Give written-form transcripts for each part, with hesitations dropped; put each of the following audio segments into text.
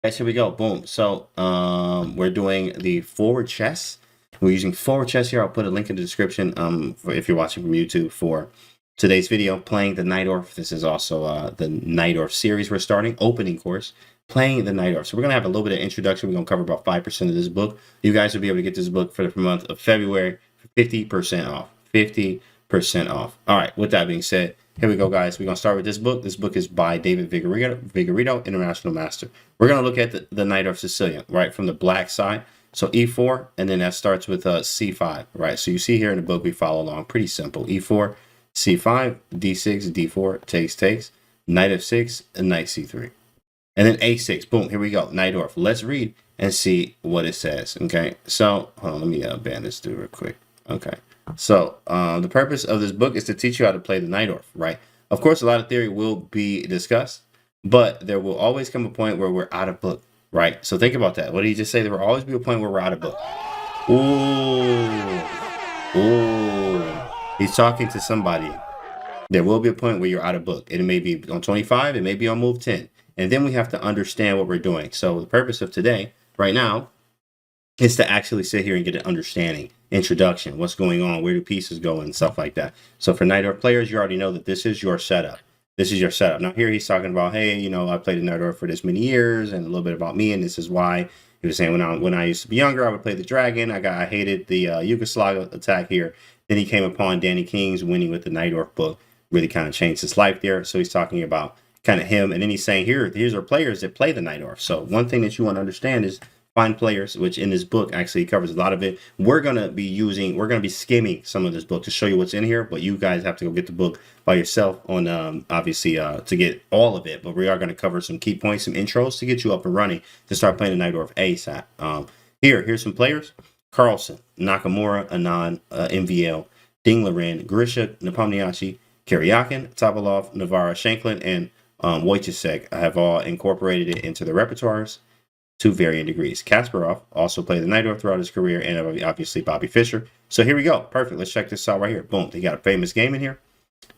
Guys, here we go. Boom. So we're doing the forward chess. We're using forward chess here. I'll put a link in the description if you're watching from YouTube for today's video. Playing the Najdorf. This is also the Najdorf series we're starting, opening course, playing the Najdorf. So we're going to have a little bit of introduction. We're going to cover about 5% of this book. You guys will be able to get this book for the month of February for 50% off. 50% off. All right, with that being said, here we go, guys. We're going to start with this book. This book is by David Vigorito, International Master. We're going to look at the Najdorf Sicilian, right, from the black side. So E4, and then that starts with C5, right? So you see here in the book, we follow along. Pretty simple. E4, C5, D6, D4, takes, Knight F6, and Knight C3. And then A6. Boom, here we go. Najdorf. Let's read and see what it says, okay? So, hold on, let me ban this dude real quick. Okay. So the purpose of this book is to teach you how to play the Najdorf, right? Of course, a lot of theory will be discussed, but there will always come a point where we're out of book, right? So think about that. What did he just say? There will always be a point where we're out of book. Ooh. He's talking to somebody. There will be a point where you're out of book. It may be on 25. It may be on move 10. And then we have to understand what we're doing. So the purpose of today, right now, is to actually sit here and get an understanding, introduction, what's going on, where do pieces go, and stuff like that. So for Najdorf players, you already know that this is your setup. This is your setup. Now here he's talking about, hey, you know, I played the Najdorf for this many years, and a little bit about me, and this is why. He was saying when I used to be younger, I would play the dragon. I hated the Yugoslav attack here. Then he came upon Danny King's winning with the Najdorf book, really kind of changed his life there. So he's talking about kind of him, and then he's saying here's our players that play the Najdorf. So one thing that you want to understand is find players, which in this book actually covers a lot of it. We're going to be skimming some of this book to show you what's in here, but you guys have to go get the book by yourself on obviously to get all of it. But we are going to cover some key points, some intros to get you up and running to start playing the Najdorf ASAP. Here's some players: Carlson, Nakamura, Anand, MVL, Dinglarin, Grisha, Nepomniachtchi, Karyakin, Topalov, Navarra, Shanklin, and Wojciech have all incorporated it into the repertoires to varying degrees. Kasparov also played the Najdorf throughout his career, and obviously Bobby Fischer. So here we go. Perfect. Let's check this out right here. Boom. They got a famous game in here,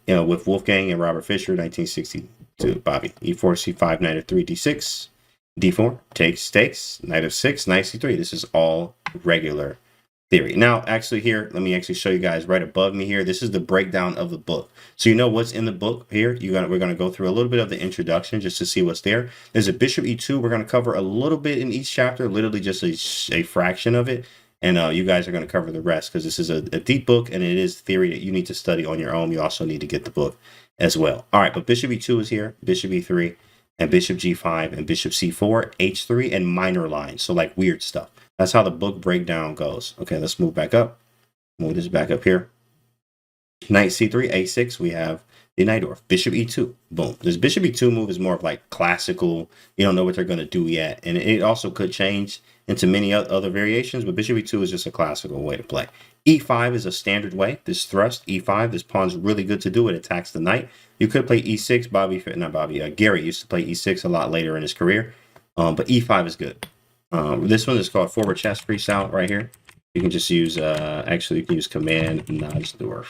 you know, with Wolfgang and Robert Fischer, 1962. Bobby. E4, C5, Knight of 3, D6, D4, takes, Knight of 6, Knight C3. This is all regular theory. Now, actually here, let me actually show you guys right above me here. This is the breakdown of the book. So you know what's in the book here. We're going to go through a little bit of the introduction just to see what's there. There's a bishop E2. We're going to cover a little bit in each chapter, literally just a fraction of it. And you guys are going to cover the rest because this is a deep book and it is theory that you need to study on your own. You also need to get the book as well. All right, but bishop E2 is here, bishop E3, and bishop G5, and bishop C4, H3, and minor lines. So like weird stuff. That's how the book breakdown goes. Okay, let's move back up. Move this back up here. Knight C3, A6, we have the Najdorf. Bishop E2, boom. This bishop E2 move is more of like classical. You don't know what they're going to do yet. And it also could change into many other variations, but bishop E2 is just a classical way to play. E5 is a standard way. This thrust, E5, this pawn's really good to do. It attacks the knight. You could play E6. Gary used to play E6 a lot later in his career. But E5 is good. This one is called forward chess freestyle right here. You can just use, actually you can use command Najdorf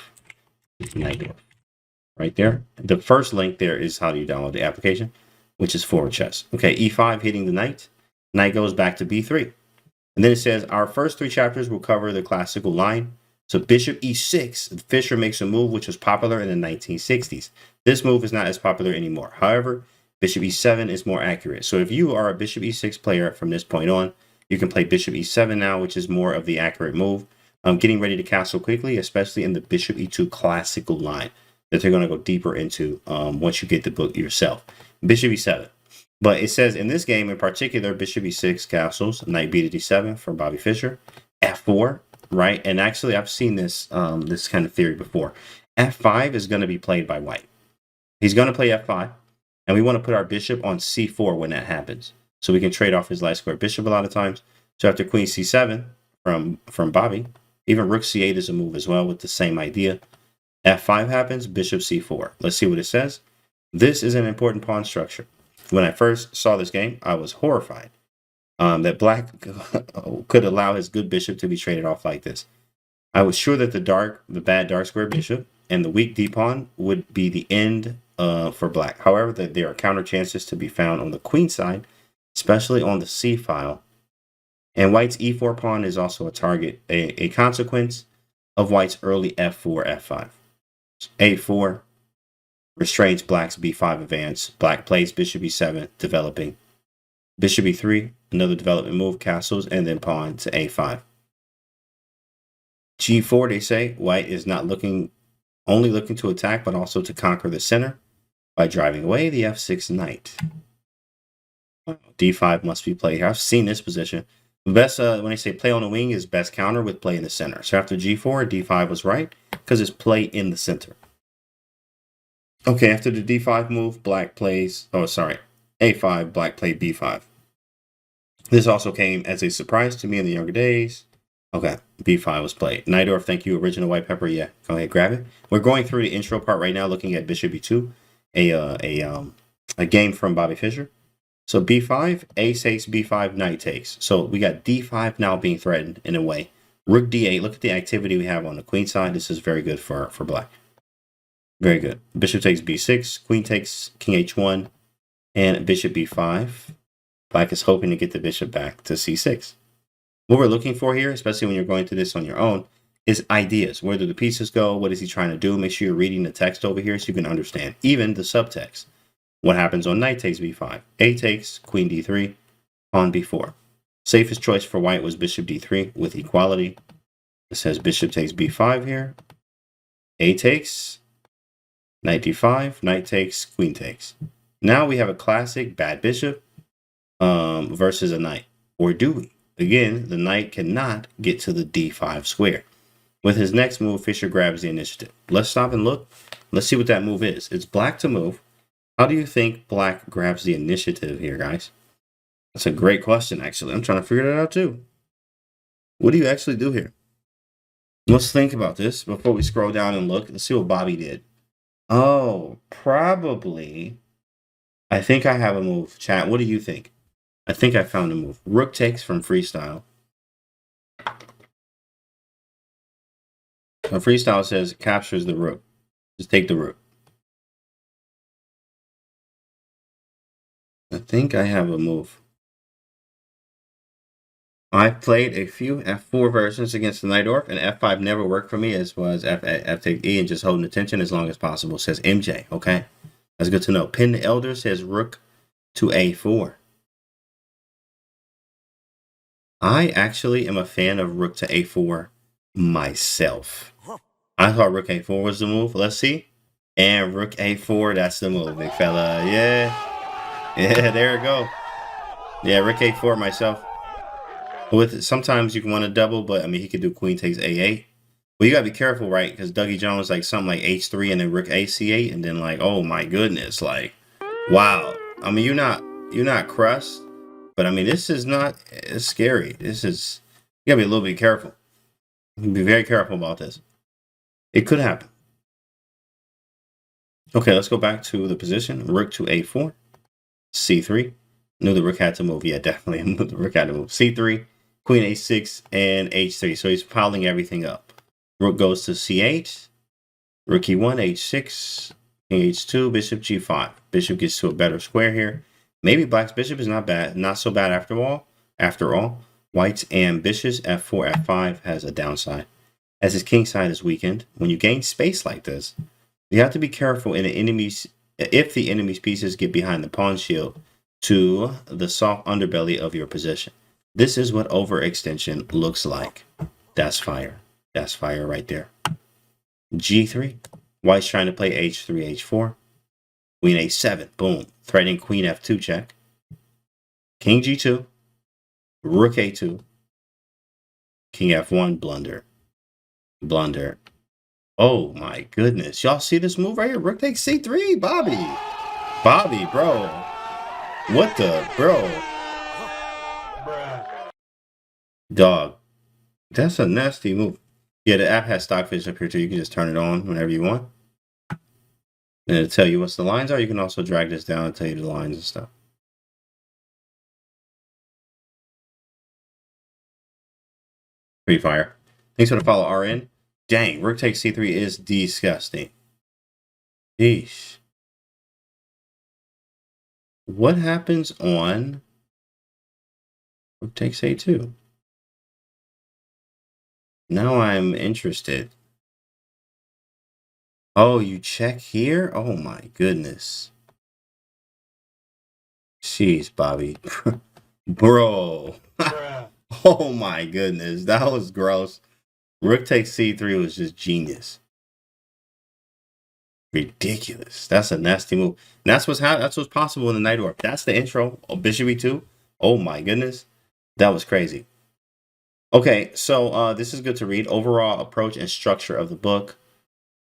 right there. The first link there is how do you download the application, which is forward chess. Okay, E5 hitting the knight. Knight goes back to B3. And then it says our first 3 chapters will cover the classical line. So bishop E6, Fischer makes a move which was popular in the 1960s. This move is not as popular anymore. However, bishop E7 is more accurate. So if you are a bishop E6 player from this point on, you can play bishop E7 now, which is more of the accurate move. Getting ready to castle quickly, especially in the bishop E2 classical line that they're going to go deeper into once you get the book yourself. Bishop E7. But it says in this game in particular, bishop E6 castles, knight B to D7 from Bobby Fischer, F4, right? And actually I've seen this this kind of theory before. F5 is going to be played by white. He's going to play F5. And we want to put our bishop on C4 when that happens. So we can trade off his light square bishop a lot of times. So after queen C7 from Bobby, even rook C8 is a move as well with the same idea. F5 happens, bishop C4. Let's see what it says. This is an important pawn structure. When I first saw this game, I was horrified that black could allow his good bishop to be traded off like this. I was sure that the bad dark square bishop and the weak d pawn would be the end for black. However, there are counter chances to be found on the queen side especially on the C file. And white's e4 pawn is also a target, a consequence of white's early f4, f5. a4 restrains black's b5 advance. Black plays bishop e7, developing. Bishop e3, another development move, castles, and then pawn to a5. g4, they say, white is not only looking to attack, but also to conquer the center by driving away the f6 knight. d5 must be played here. I've seen this position. Best when they say play on the wing is best counter with play in the center. So after g4, d5 was right because it's play in the center. Okay, after the d5 move, black plays, a5, black played b5. This also came as a surprise to me in the younger days. Okay, b5 was played. Najdorf, thank you. Original white pepper, yeah. Go ahead, grab it. We're going through the intro part right now, looking at bishop e2, a game from Bobby Fischer. So b5, a takes, b5, knight takes. So we got d5 now being threatened in a way. Rook d8, look at the activity we have on the queen side. This is very good for black. Very good. Bishop takes b6, queen takes king h1, and bishop b5. Black is hoping to get the bishop back to c6. What we're looking for here, especially when you're going through this on your own, is ideas. Where do the pieces go? What is he trying to do? Make sure you're reading the text over here so you can understand, even the subtext. What happens on knight takes b5? A takes, queen d3, pawn b4. Safest choice for white was bishop d3 with equality. It says bishop takes b5 here. A takes, knight d5, knight takes, queen takes. Now we have a classic bad bishop versus a knight. Or do we? Again, the knight cannot get to the d5 square. With his next move, Fischer grabs the initiative. Let's stop and look. Let's see what that move is. It's black to move. How do you think black grabs the initiative here, guys? That's a great question, actually. I'm trying to figure that out, too. What do you actually do here? Let's think about this before we scroll down and look. Let's see what Bobby did. Oh, probably. I think I have a move. Chat, what do you think? I think I found a move. Rook takes from freestyle. So freestyle says captures the rook. Just take the rook. I think I have a move. I've played a few f4 versions against the Najdorf, and f5 never worked for me, as was f take e and just holding attention as long as possible, says MJ. Okay, that's good to know. Pin the Elder says rook to a4. I actually am a fan of rook to a4 myself. I thought rook a4 was the move. Let's see. And rook a4, that's the move, big fella. Yeah. Yeah, there we go. Yeah, rook a4 myself. With sometimes you can want to double, but I mean he could do queen takes a8. Well, you gotta be careful, right? Because Dougie Jones like something like h3 and then rook a c8, and then like, oh my goodness, like, wow. I mean you're not crushed, but I mean this is not. It's scary. This is, you gotta be a little bit careful. Be very careful about this. It could happen. Okay, let's go back to the position. Rook to a4. c3. Knew the rook had to move. Yeah, definitely knew the rook had to move. c3, queen a6, and h3. So he's piling everything up. Rook goes to c8. Rook e1, h6, king h2, bishop g5. Bishop gets to a better square here. Maybe black's bishop is not bad, not so bad after all. White's ambitious f4, f5 has a downside, as his king side is weakened. When you gain space like this, you have to be careful if the enemy's pieces get behind the pawn shield to the soft underbelly of your position. This is what overextension looks like. That's fire. That's fire right there. g3. White's trying to play h3, h4. Queen a7. Boom. Threatening queen f2 check. King g2. Rook a2. King f1. Blunder. Blunder. Oh my goodness. Y'all see this move right here? Rook takes c3. Bobby. Bobby, bro. What the, bro? Dog. That's a nasty move. Yeah, the app has stockfish up here too. You can just turn it on whenever you want. And it'll tell you what the lines are. You can also drag this down and tell you the lines and stuff. Free fire. Thanks for the follow, RN. Dang, rook takes c3 is disgusting. Yeesh. What happens on Rook takes a2. Now I'm interested. Oh, you check here? Oh my goodness. Jeez, Bobby. Bro. Oh my goodness. That was gross. Rook takes c3 was just genius. Ridiculous. That's a nasty move. And that's what's possible in the Najdorf. That's the intro. Oh, bishop e2. Oh my goodness. That was crazy. Okay, so this is good to read. Overall approach and structure of the book.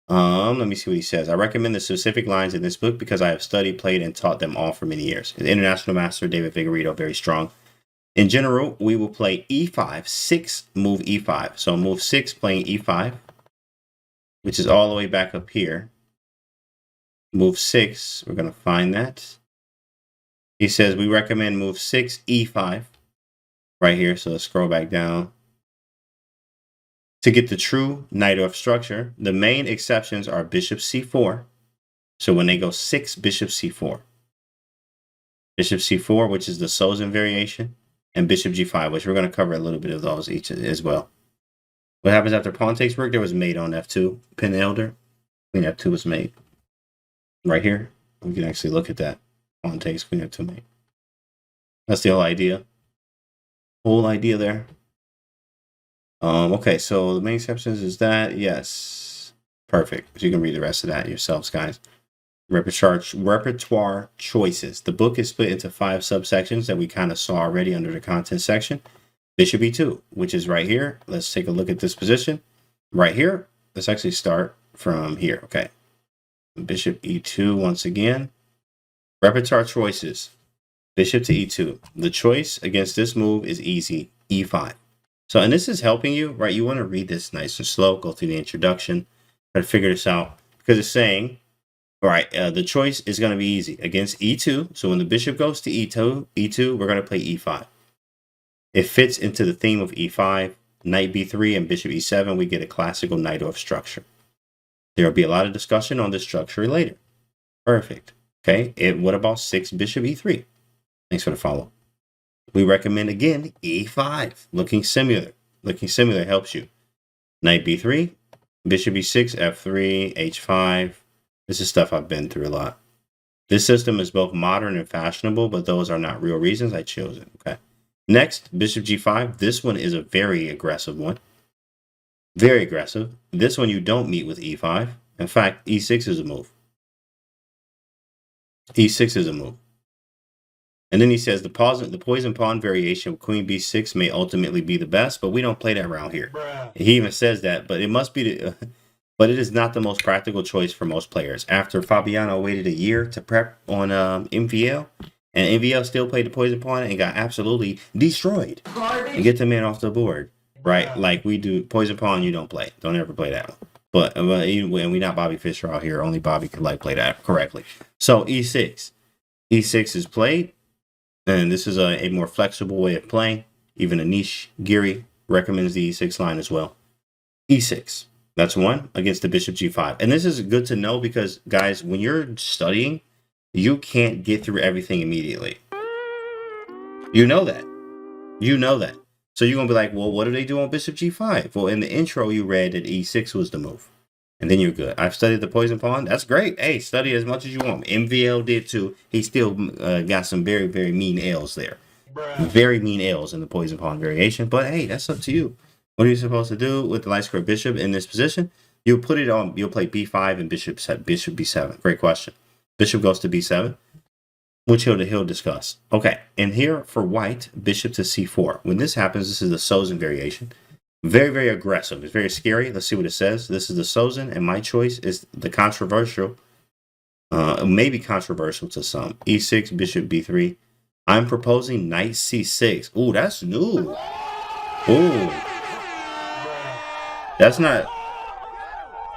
Let me see what he says. I recommend the specific lines in this book because I have studied, played, and taught them all for many years. The international master, David Figueredo, very strong. In general, we will play e5, 6, move e5. So move 6, playing e5, which is all the way back up here. Move 6, we're going to find that. He says we recommend move 6, e5, right here. So let's scroll back down. To get the true Najdorf structure, the main exceptions are bishop c4. So when they go 6, bishop c4. Bishop c4, which is the Sozin variation, and bishop g5, which we're going to cover a little bit of those each as well. What happens after pawn takes rook? There was mate on f2. Pin elder. Queen f2 was mate. Right here. We can actually look at that. Pawn takes queen f2 mate. That's the whole idea. Whole idea there. Okay, so the main exceptions is that, yes. Perfect. So you can read the rest of that yourselves, guys. Repertoire choices. The book is split into 5 subsections that we kind of saw already under the content section. Bishop e2, which is right here. Let's take a look at this position. Right here. Let's actually start from here. Okay. Bishop e2 once again. Repertoire choices. Bishop to e2. The choice against this move is easy. e5. So, and this is helping you, right? You want to read this nice and slow. Go through the introduction. Try to figure this out. Because it's saying, all right, the choice is going to be easy. Against e2. So when the bishop goes to e2, we're going to play e5. It fits into the theme of e5, knight b3, and bishop e7. We get a classical Najdorf structure. There will be a lot of discussion on this structure later. Perfect. Okay, what about 6, bishop e3? Thanks for the follow. We recommend, again, e5. Looking similar. Looking similar helps you. Knight b3, bishop e6, f3, h5. This is stuff I've been through a lot. This system is both modern and fashionable, but those are not real reasons I chose it. Okay. Next, bishop g5. This one is a very aggressive one. Very aggressive. This one you don't meet with e5. In fact, e6 is a move. e6 is a move. And then he says the poison pawn variation of queen b6 may ultimately be the best, but we don't play that around here. He even says that, but it must be but it is not the most practical choice for most players. After Fabiano waited a year to prep on MVL, and MVL still played the poison pawn and got absolutely destroyed and get the man off the board, right? Like we do poison pawn, you don't play. Don't ever play that one. But and we not Bobby Fischer out here. Only Bobby could play that correctly. So e6, e6 is played, and this is a more flexible way of playing. Even Anish Giri recommends the e6 line as well. e6. That's one against the bishop g5. And this is good to know because, guys, when you're studying, you can't get through everything immediately. You know that. You know that. So you're going to be like, well, what do they do on bishop g5? Well, in the intro, you read that e6 was the move. And then you're good. I've studied the poison pawn. That's great. Hey, study as much as you want. MVL did too. He still got some very, very mean L's there. Very mean L's in the poison pawn variation. But hey, that's up to you. What are you supposed to do with the light square bishop in this position? You'll put it on, you'll play b5 and bishop b7. Great question. Bishop goes to b7, which he'll discuss. Okay, and here for white, bishop to c4. When this happens, this is the Sozin variation. Very, very aggressive. It's very scary. Let's see what it says. This is the Sozin, and my choice is the controversial, maybe controversial to some. e6, bishop b3. I'm proposing knight c6. Ooh, that's new. Ooh. That's not,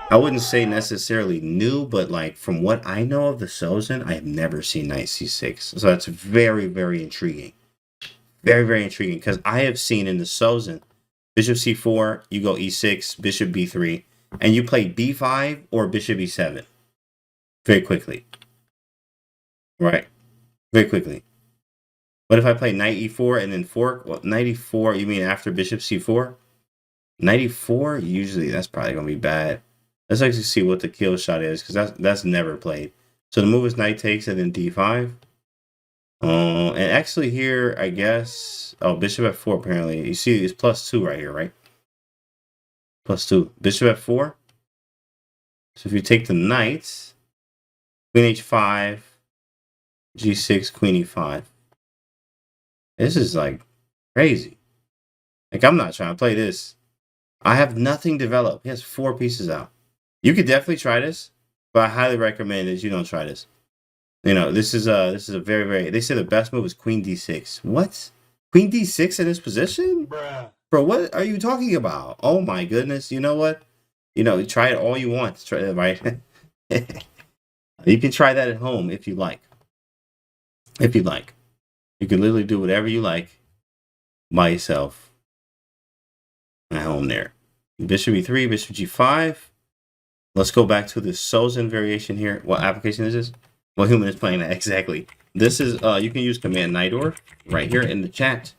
I wouldn't say necessarily new, but like from what I know of the Sozin, I have never seen knight c6. So that's very, very intriguing. Very, very intriguing because I have seen in the Sozin, bishop c4, you go e6, bishop b3, and you play b5 or bishop e7 very quickly. Right? Very quickly. But if I play knight e4 and then fork, well, knight e4, you mean after bishop c4? Knight e4, usually that's probably going to be bad. Let's actually see what the kill shot is, because that's never played. So the move is knight takes and then d5. And actually here, I guess, oh, bishop f4 apparently. You see it's +2 right here, right? +2. Bishop f4. So if you take the knight, queen h5, g6, queen e5. This is like crazy. Like, I'm not trying to play this. I have nothing developed. He has 4 pieces out. You could definitely try this, but I highly recommend that you don't try this. You know, this is a very, very, they say the best move is queen d6. What? Queen d6 in this position? Bruh. Bro, what are you talking about? Oh my goodness. You know what? You know, try it all you want. Try it, right? You can try that at home if you like. If you like. You can literally do whatever you like by yourself at home there. Bishop e3, bishop g5. Let's go back to the Sozin variation here. What application is this? What human is playing that? Exactly. This is, you can use command Najdorf right here in the chat.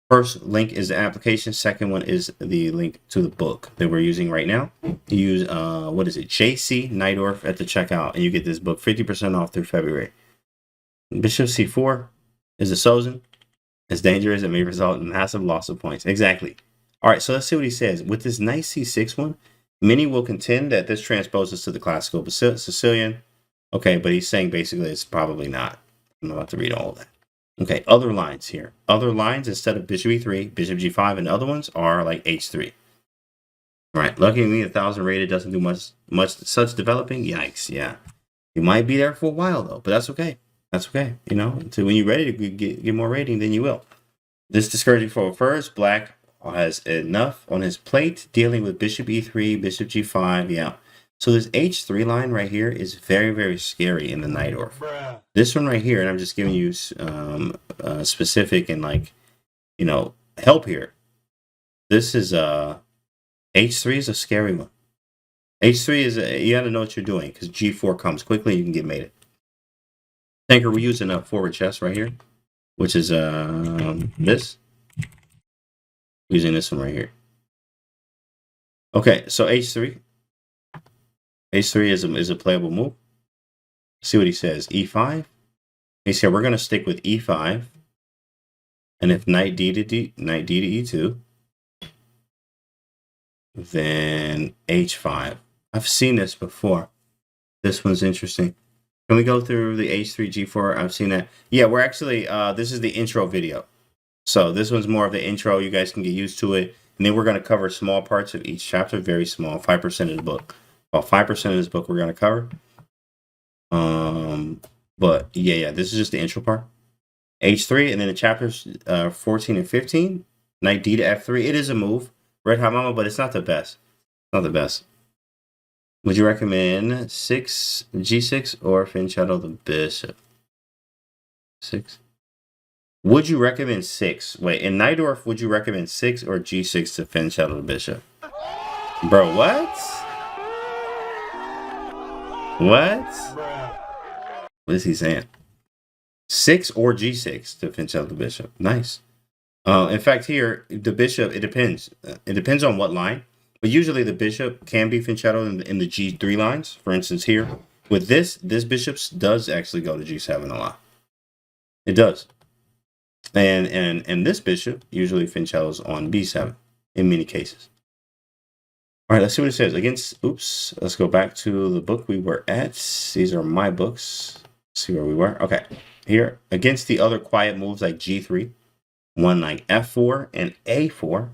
First link is the application. Second one is the link to the book that we're using right now. You use, what is it? JC Najdorf at the checkout, and you get this book 50% off through February. Bishop c4 is a Sozin. It's dangerous. It may result in massive loss of points. Exactly. All right, so let's see what he says. With this nice c6 one, many will contend that this transposes to the classical Sicilian. Okay, but he's saying basically it's probably not. I'm about to read all of that. Okay, other lines here. Other lines instead of bishop e3, bishop g5, and other ones are like h3. All right, lucky me, 1,000 rated doesn't do much such developing. Yikes, yeah. You might be there for a while though, but that's okay. That's okay. You know, until when you're ready to get more rating, then you will. This discouraging for first. Black has enough on his plate dealing with bishop e3, bishop g5. Yeah. So this h3 line right here is very, very scary in the Najdorf. This one right here, and I'm just giving you specific and like, you know, help here. This is h3 is a scary one. h3 is you got to know what you're doing because g4 comes quickly. You can get mated. Tanker, we're using a forward chess right here, which is this. Using this one right here. Okay, so h3. h3 is a playable move. See what he says. e5. He said we're going to stick with e5. And if knight d to e2, then h5. I've seen this before. This one's interesting. Can we go through the h3, g4? I've seen that. Yeah, we're actually, this is the intro video. So this one's more of the intro. You guys can get used to it. And then we're going to cover small parts of each chapter, very small, 5% of the book. About 5% of this book we're going to cover. But yeah, this is just the intro part. h3, and then the chapters 14 and 15, knight d to f3. It is a move, Red Hot Mama, but it's not the best. Not the best. Would you recommend 6 g6 or fianchetto the bishop? 6. Would you recommend 6? Wait, in Najdorf, would you recommend 6 or g6 to fianchetto the bishop? Bro, what? What? What is he saying? 6 or g6 to fianchetto the bishop. Nice. In fact, here, the bishop, it depends. It depends on what line. But usually the bishop can be fianchettoed in the g3 lines. For instance, here. With this bishop does actually go to g7 a lot. It does. And this bishop usually fianchettos on b7 in many cases. All right, let's see what it says. Let's go back to the book we were at. These are my books. Let's see where we were. Okay, here. Against the other quiet moves like g3, one like f4 and a4,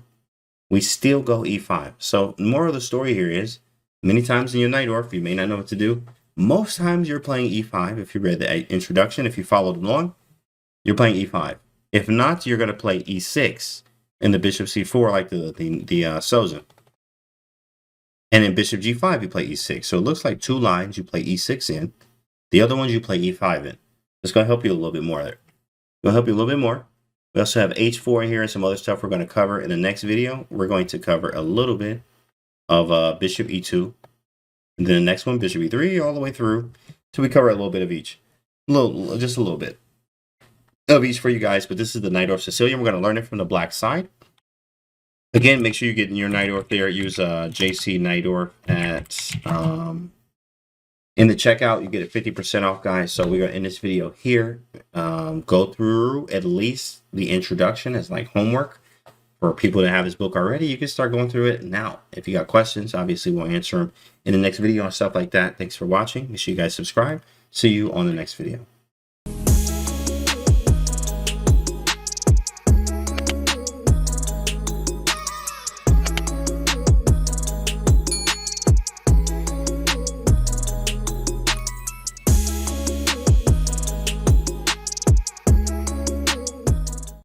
we still go e5. So the moral of the story here is, many times in your Najdorf, you may not know what to do. Most times you're playing e5. If you read the introduction, if you followed along, you're playing e5. If not, you're going to play e6 in the bishop c4 like the Sozin. And in bishop g5, you play e6. So it looks like 2 lines you play e6 in. The other ones you play e5 in. It's going to help you a little bit more there. It's going to help you a little bit more. We also have h4 in here and some other stuff we're going to cover in the next video. We're going to cover a little bit of bishop e2. And then the next one, bishop e3, all the way through. So we cover a little bit of each. Just a little bit. of each for you guys, but this is the Najdorf Sicilian. We're going to learn it from the black side. Again, make sure you get your Najdorf there. Use JC Najdorf at in the checkout. You get a 50% off, guys. So we're going to end this video here. Go through at least the introduction as like homework. For people that have this book already, you can start going through it now. If you got questions, obviously we'll answer them in the next video and stuff like that. Thanks for watching. Make sure you guys subscribe. See you on the next video.